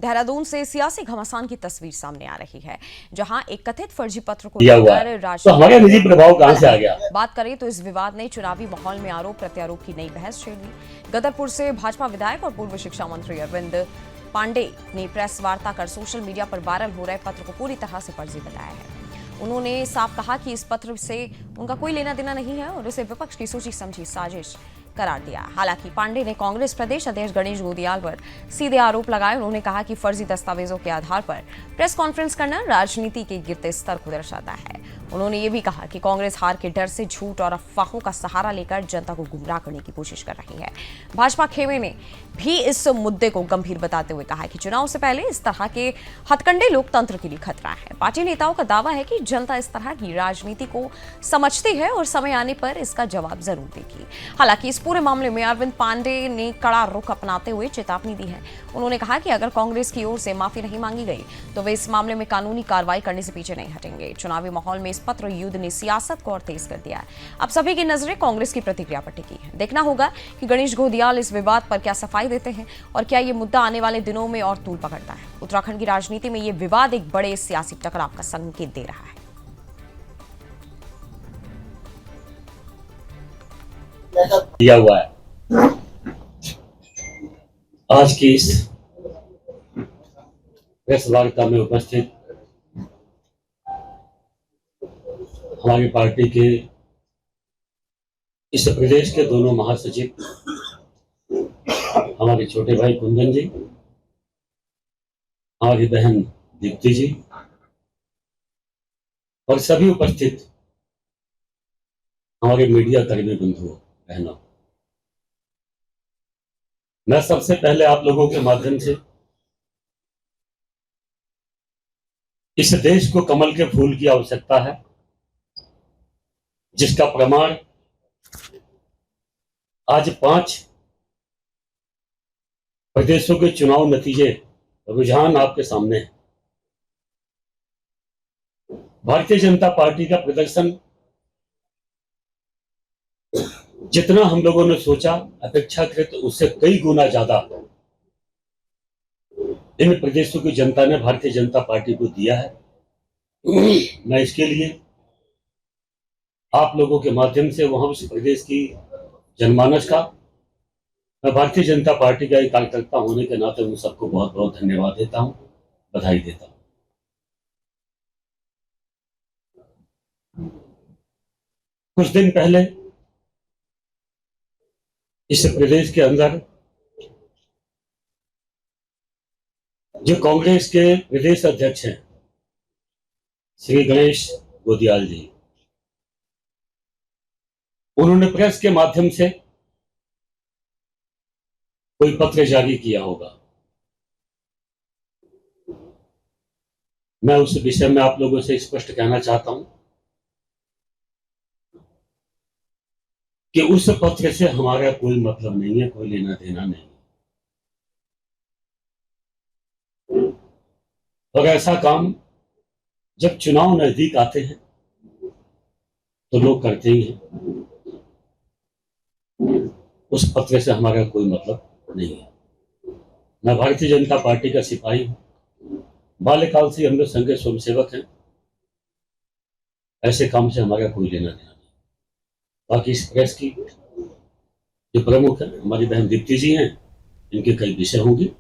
देहरादून से सियासी घमासान की तस्वीर सामने आ रही है, जहां एक कथित फर्जी पत्र को लेकर तो हमारा निजी प्रभाव कहां से आ गया? बात करें तो इस विवाद ने चुनावी माहौल में आरोप प्रत्यारोप की नई बहस छेड़ दी। गदरपुर से भाजपा विधायक और पूर्व शिक्षा मंत्री अरविंद पांडे ने प्रेस वार्ता कर सोशल मीडिया पर वायरल हो रहे पत्र को पूरी तरह से फर्जी बताया है। उन्होंने साफ कहा कि इस पत्र से उनका कोई लेना देना नहीं है और इसे विपक्ष की सोची समझी साजिश करार दिया। हालांकि पांडे ने कांग्रेस प्रदेश अध्यक्ष गणेश गोदियाल पर सीधे आरोप लगाए। उन्होंने कहा कि फर्जी दस्तावेजों के आधार पर प्रेस कॉन्फ्रेंस करना राजनीति के गिरते स्तर को दर्शाता है। उन्होंने ये भी कहा कि कांग्रेस हार के डर से झूठ और अफवाहों का सहारा लेकर जनता को गुमराह करने की कोशिश कर रही है। भाजपा खेमे ने भी इस मुद्दे को गंभीर बताते हुए कहा कि चुनाव से पहले इस तरह के हथकंडे लोकतंत्र के लिए खतरा है। पार्टी नेताओं का दावा है कि जनता इस तरह की राजनीति को समझती है और समय आने पर इसका जवाब जरूर देगी। हालांकि इस पूरे मामले में अरविंद पांडे ने कड़ा रुख अपनाते हुए चेतावनी दी है। उन्होंने कहा कि अगर कांग्रेस की ओर से माफी नहीं मांगी गई तो वे इस मामले में कानूनी कार्रवाई करने से पीछे नहीं हटेंगे। चुनावी माहौल में इस पत्र युद्ध ने सियासत को और तेज कर दिया है। अब सभी की नजरें कांग्रेस की प्रतिक्रिया पर टिकी है। देखना होगा कि गणेश गोदियाल इस विवाद पर क्या सफाई देते हैं और क्या ये मुद्दा आने वाले दिनों में और तूल पकड़ता है। उत्तराखंड की राजनीति में ये विवाद एक बड़े सियासी टकराव का संकेत दे रहा है। दिया हुआ है आज की इस प्रेस वार्ता में उपस्थित हमारी पार्टी के इस प्रदेश के दोनों महासचिव हमारे छोटे भाई कुंदन जी, हमारी बहन दीप्ति जी और सभी उपस्थित हमारे मीडिया कर्मी बंधुओं बहनों, मैं सबसे पहले आप लोगों के माध्यम से इस देश को कमल के फूल की आवश्यकता है, जिसका प्रमाण आज 5 प्रदेशों के चुनाव नतीजे रुझान आपके सामने है। भारतीय जनता पार्टी का प्रदर्शन जितना हम लोगों ने सोचा अपेक्षाकृत उससे कई गुना ज्यादा इन प्रदेशों की जनता ने भारतीय जनता पार्टी को दिया है। मैं इसके लिए आप लोगों के माध्यम से वहां उस प्रदेश की जनमानस का, मैं भारतीय जनता पार्टी का एक कार्यकर्ता होने के नाते उन सबको बहुत बहुत धन्यवाद देता हूं, बधाई देता हूं। कुछ दिन पहले इस प्रदेश के अंदर जो कांग्रेस के प्रदेश अध्यक्ष हैं श्री गणेश गोदियाल जी, उन्होंने प्रेस के माध्यम से कोई पत्र जारी किया होगा। मैं उस विषय में आप लोगों से स्पष्ट कहना चाहता हूं कि उस पत्र से हमारा कोई मतलब नहीं है, कोई लेना देना नहीं। और ऐसा काम जब चुनाव नजदीक आते हैं तो लोग करते ही हैं। उस पत्र से हमारा कोई मतलब नहीं है। मैं भारतीय जनता पार्टी का सिपाही हूं, बाल्यकाल से हम लोग संघ के स्वयंसेवक हैं। ऐसे काम से हमारा कोई लेना देना नहीं। बाकी इस प्रेस की जो प्रमुख है हमारी बहन दीप्ति जी हैं, इनके कई विषय होंगी।